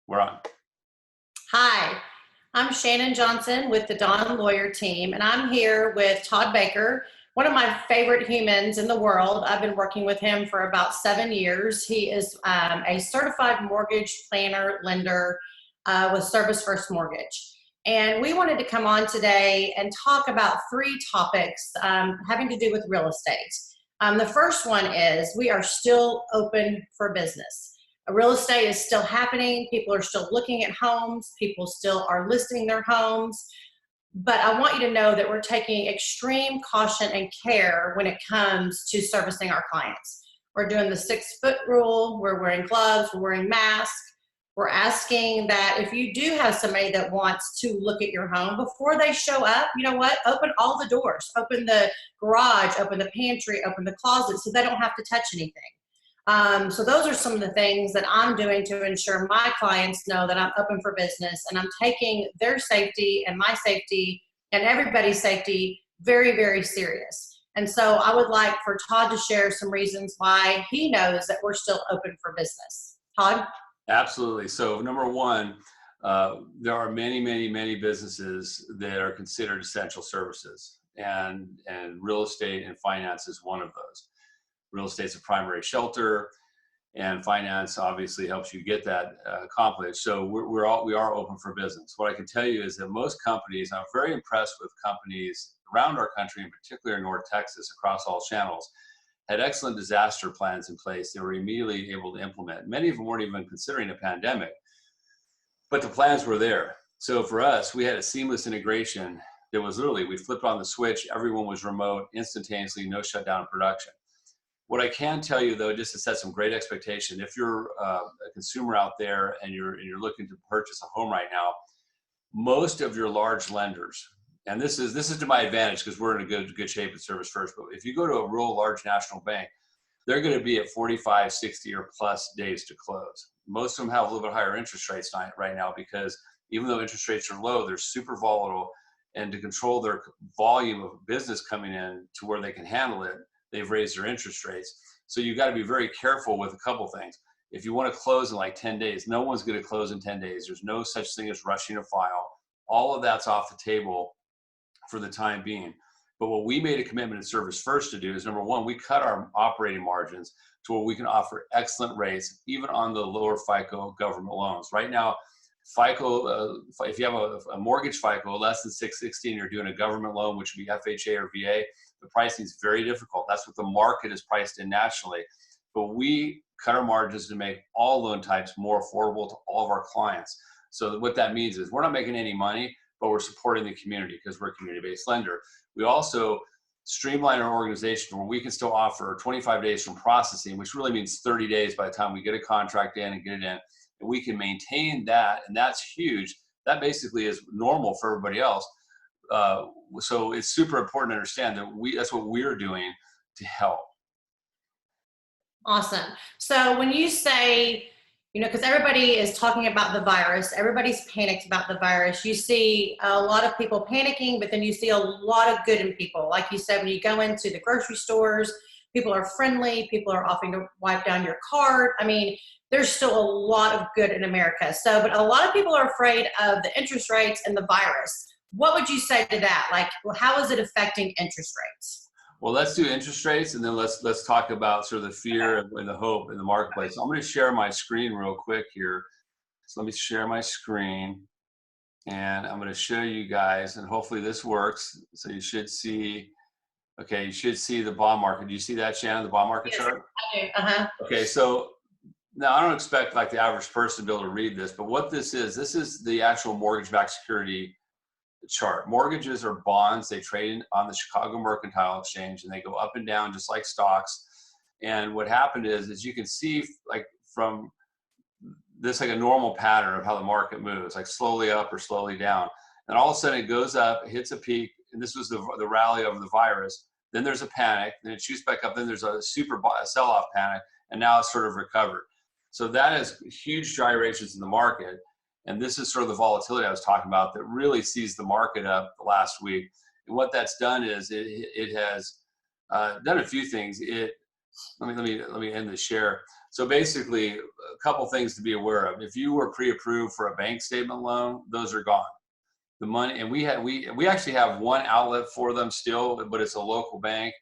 We're on. Hi, I'm Shannon Johnson with the Dawn Lawyer team, and I'm here with Todd Baker, one of my favorite humans in the world. I've been working with him for about 7 years. He is a certified mortgage planner lender with Service First Mortgage. And we wanted to come on today and talk about three topics having to do with real estate. The first one is we are still open for business. Real estate is still happening. People are still looking at homes. People still are listing their homes. But I want you to know that we're taking extreme caution and care when it comes to servicing our clients. We're doing the 6-foot rule. We're wearing gloves. We're wearing masks. We're asking that if you do have somebody that wants to look at your home before they show up, you know what? Open all the doors. Open the garage, open the pantry, open the closet so they don't have to touch anything. So those are some of the things that I'm doing to ensure my clients know that I'm open for business and I'm taking their safety and my safety and everybody's safety very, very serious. And so I would like for Todd to share some reasons why he knows that we're still open for business. Todd? Absolutely. So number one, there are many businesses that are considered essential services, and real estate and finance is one of those. Real estate's a primary shelter, and finance obviously helps you get that accomplished. So we are open for business. What I can tell you is that most companies, I'm very impressed with companies around our country, in particular in North Texas, across all channels, had excellent disaster plans in place. They were immediately able to implement. Many of them weren't even considering a pandemic, but the plans were there. So for us, we had a seamless integration that was literally, we flipped on the switch, everyone was remote, instantaneously, no shutdown of production. What I can tell you, though, just to set some great expectation, if you're a consumer out there and you're looking to purchase a home right now, most of your large lenders, and this is to my advantage because we're in a good shape at Service First, but if you go to a real large national bank, they're going to be at 45, 60 or plus days to close. Most of them have a little bit higher interest rates right now because even though interest rates are low, they're super volatile, and to control their volume of business coming in to where they can handle it, they've raised their interest rates. So you've got to be very careful with a couple things. If you want to close in like 10 days, no one's going to close in 10 days. There's no such thing as rushing a file. All of that's off the table for the time being. But what we made a commitment at Service First to do is, number one, we cut our operating margins to where we can offer excellent rates, even on the lower FICO government loans. Right now, FICO, if you have a mortgage FICO less than 660 and you're doing a government loan, which would be FHA or VA, the pricing is very difficult. That's what the market is priced in nationally. But we cut our margins to make all loan types more affordable to all of our clients. So what that means is we're not making any money, but we're supporting the community because we're a community-based lender. We also streamline our organization where we can still offer 25 days from processing, which really means 30 days by the time we get a contract in and get it in. And we can maintain that, and that's huge. That basically is normal for everybody else. So it's super important to understand that that's what we're doing to help. Awesome. So when you say, because everybody is talking about the virus, everybody's panicked about the virus. You see a lot of people panicking, but then you see a lot of good in people. Like you said, when you go into the grocery stores, people are friendly, people are offering to wipe down your cart. I mean, there's still a lot of good in America. So, but a lot of people are afraid of the interest rates and the virus. What would you say to that? Like, how is it affecting interest rates? Well, let's do interest rates, and then let's talk about sort of the fear and the hope in the marketplace. So I'm going to share my screen real quick here. So let me share my screen, and I'm going to show you guys, and hopefully this works. So you should see, okay, you should see the bond market. Do you see that, Shannon, the bond market chart? Yes, I do. Okay, so now I don't expect like the average person to be able to read this, but what this is the actual mortgage-backed security chart. Mortgages are bonds. They trade on the Chicago Mercantile Exchange, and they go up and down just like stocks. And what happened is you can see like from this like a normal pattern of how the market moves, like slowly up or slowly down. And all of a sudden it goes up, hits a peak, and this was the rally of the virus. Then there's a panic, then it shoots back up, then there's a sell-off panic, and now it's sort of recovered. So that is huge gyrations in the market. And this is sort of the volatility I was talking about that really sees the market up the last week. And what that's done is it has done a few things. Let me end the share. So basically, a couple things to be aware of. If you were pre-approved for a bank statement loan, those are gone. The money, and we actually have one outlet for them still, but it's a local bank.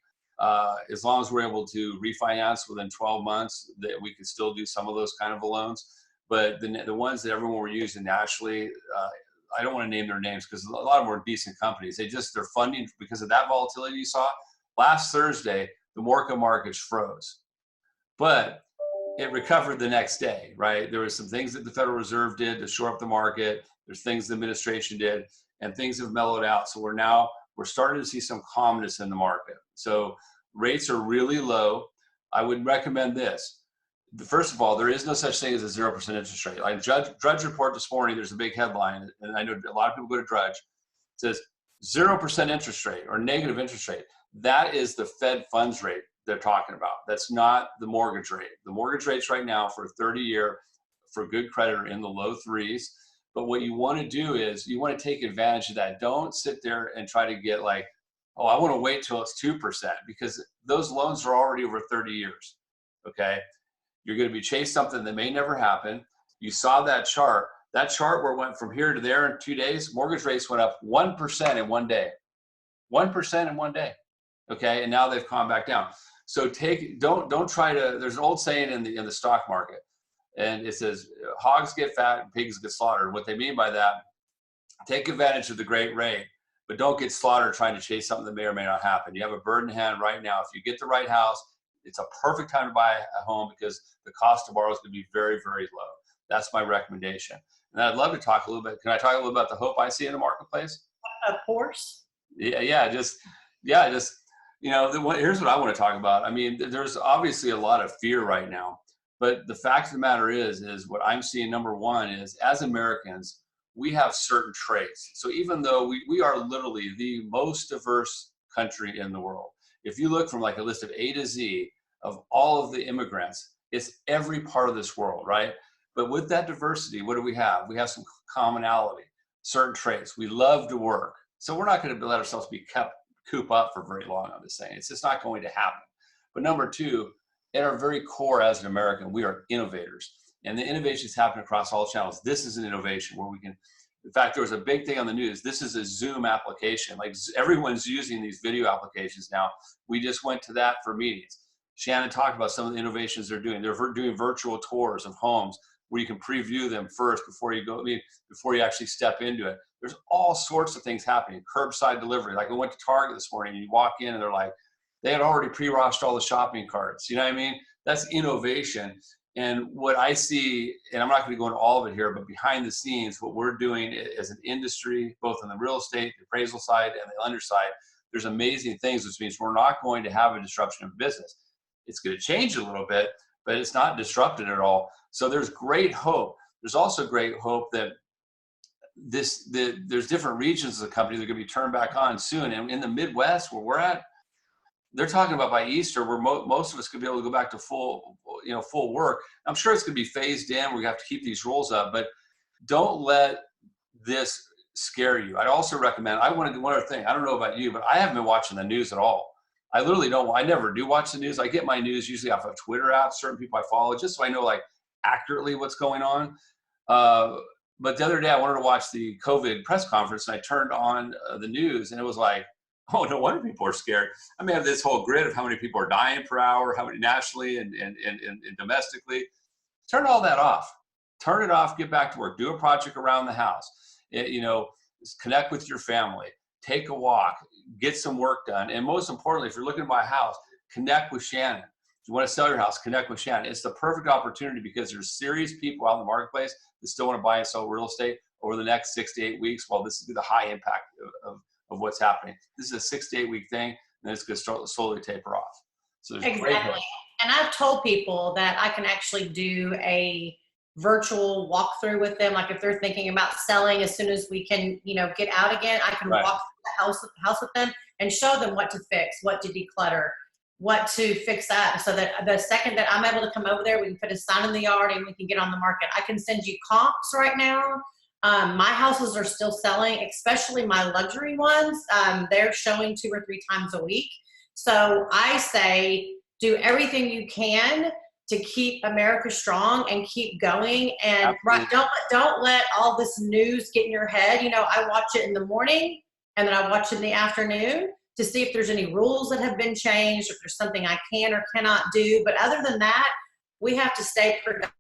As long as we're able to refinance within 12 months, that we can still do some of those kind of loans. But the ones that everyone were using nationally, I don't want to name their names because a lot of them are decent companies. They're funding because of that volatility you saw. Last Thursday, the mortgage markets froze, but it recovered the next day, right? There were some things that the Federal Reserve did to shore up the market. There's things the administration did, and things have mellowed out. So we're starting to see some calmness in the market. So rates are really low. I would recommend this. First of all, there is no such thing as a 0% interest rate. Like Drudge report this morning, there's a big headline, and I know a lot of people go to Drudge. It says 0% interest rate or negative interest rate. That is the Fed funds rate they're talking about. That's not the mortgage rate. The mortgage rates right now for a 30-year for good credit are in the low threes. But what you want to do is you want to take advantage of that. Don't sit there and try to get like, oh, I want to wait till it's 2%, because those loans are already over 30 years. Okay. You're going to be chasing something that may never happen. You saw that chart where it went from here to there in 2 days. Mortgage rates went up 1% in 1 day. 1% in 1 day. Okay. And now they've calmed back down. So don't try to, there's an old saying in the stock market, and it says hogs get fat and pigs get slaughtered. What they mean by that, take advantage of the great rate, but don't get slaughtered trying to chase something that may or may not happen. You have a bird in hand right now. If you get the right house, it's a perfect time to buy a home because the cost to borrow is going to be very, very low. That's my recommendation. And I'd love to talk a little bit. Can I talk a little about the hope I see in the marketplace? Of course. Just here's what I want to talk about. I mean, there's obviously a lot of fear right now, but the fact of the matter is what I'm seeing, number one, is as Americans, we have certain traits. So even though we are literally the most diverse country in the world, if you look from like a list of A to Z of all of the immigrants, it's every part of this world, right? But with that diversity, what do we have? We have some commonality, certain traits. We love to work. So we're not going to let ourselves be coop up for very long on this thing. It's just not going to happen. But number two, at our very core as an American, we are innovators. And the innovations happen across all channels. This is an innovation where we can, in fact, there was a big thing on the news. This is a Zoom application. Like everyone's using these video applications now. We just went to that for meetings. Shannon talked about some of the innovations they're doing. They're doing virtual tours of homes where you can preview them first before you actually step into it. There's all sorts of things happening. Curbside delivery. Like I went to Target this morning and you walk in and they're like, they had already pre-washed all the shopping carts. You know what I mean? That's innovation. And what I see, and I'm not going to go into all of it here, but behind the scenes, what we're doing as an industry, both on the real estate, the appraisal side, and the underside, there's amazing things, which means we're not going to have a disruption of business. It's going to change a little bit, but it's not disrupted at all. So there's great hope. There's also great hope that there's different regions of the company that are going to be turned back on soon. And in the Midwest, where we're at, they're talking about by Easter, where most of us could be able to go back to full work. I'm sure it's going to be phased in. We have to keep these rules up, but don't let this scare you. I'd also recommend, I want to do one other thing. I don't know about you, but I haven't been watching the news at all. I literally don't. I never do watch the news. I get my news usually off of Twitter apps, certain people I follow, just so I know like accurately what's going on. But the other day I wanted to watch the COVID press conference and I turned on the news and it was like, oh, no wonder people are scared. I mean, I have this whole grid of how many people are dying per hour, how many nationally and domestically. Turn all that off. Turn it off, get back to work, do a project around the house, connect with your family, take a walk, get some work done. And most importantly, if you're looking to buy a house, connect with Shannon. If you want to sell your house, connect with Shannon. It's the perfect opportunity because there's serious people out in the marketplace that still want to buy and sell real estate over the next 6 to 8 weeks. Well, this is the high impact of what's happening. This is a 6 to 8 week thing, and then it's going to slowly taper off. So there's exactly. Great hope. And I've told people that I can actually do a virtual walkthrough with them. Like if they're thinking about selling, as soon as we can, get out again, I can walk through the house with them and show them what to fix, what to declutter, what to fix up, so that the second that I'm able to come over there, we can put a sign in the yard and we can get on the market. I can send you comps right now. My houses are still selling, especially my luxury ones. They're showing 2 or 3 times a week. So I say, do everything you can to keep America strong and keep going. And right, Absolutely. don't let all this news get in your head. You know, I watch it in the morning and then I watch it in the afternoon to see if there's any rules that have been changed, if there's something I can or cannot do. But other than that, we have to stay productive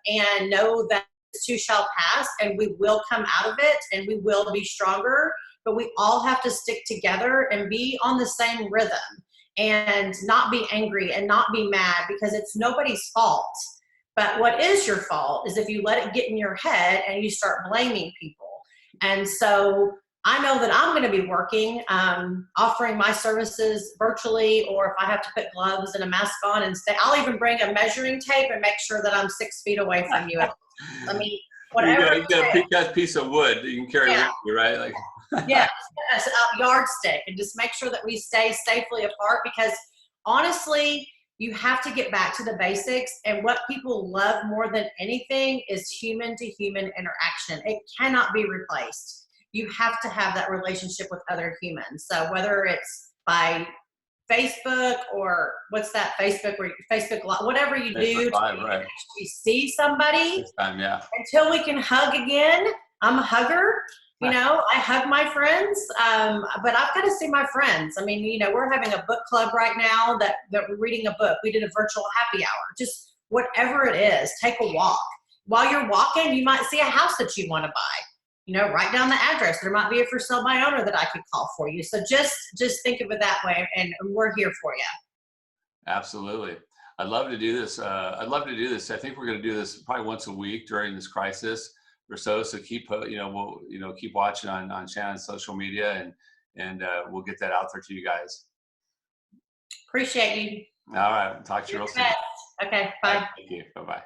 and know that this too shall pass, and we will come out of it and we will be stronger. But we all have to stick together and be on the same rhythm and not be angry and not be mad, because it's nobody's fault. But what is your fault is if you let it get in your head and you start blaming people. And so I know that I'm going to be working, offering my services virtually, or if I have to put gloves and a mask on and stay, I'll even bring a measuring tape and make sure that I'm 6 feet away from you. I mean, whatever. You got a piece of wood that you can carry with you, right? Like, yes, a yardstick, and just make sure that we stay safely apart, because honestly, you have to get back to the basics. And what people love more than anything is human to human interaction. It cannot be replaced. You have to have that relationship with other humans. So whether it's by Facebook or what's that Facebook, where Facebook, whatever you do to right. actually see somebody, This time, yeah. until we can hug again. I'm a hugger. You know, I hug my friends, but I've got to see my friends. I mean, you know, we're having a book club right now that we're reading a book. We did a virtual happy hour. Just whatever it is, take a walk. While you're walking, you might see a house that you want to buy. You know, write down the address. There might be a for sale by owner that I could call for you. So just think of it that way, and we're here for you. Absolutely. I'd love to do this. I think we're going to do this probably once a week during this crisis or so. So keep, we'll keep watching on Shannon's social media, and we'll get that out there to you guys. Appreciate you. All right. Talk to you real soon. Okay. Bye. Thank you. Bye-bye.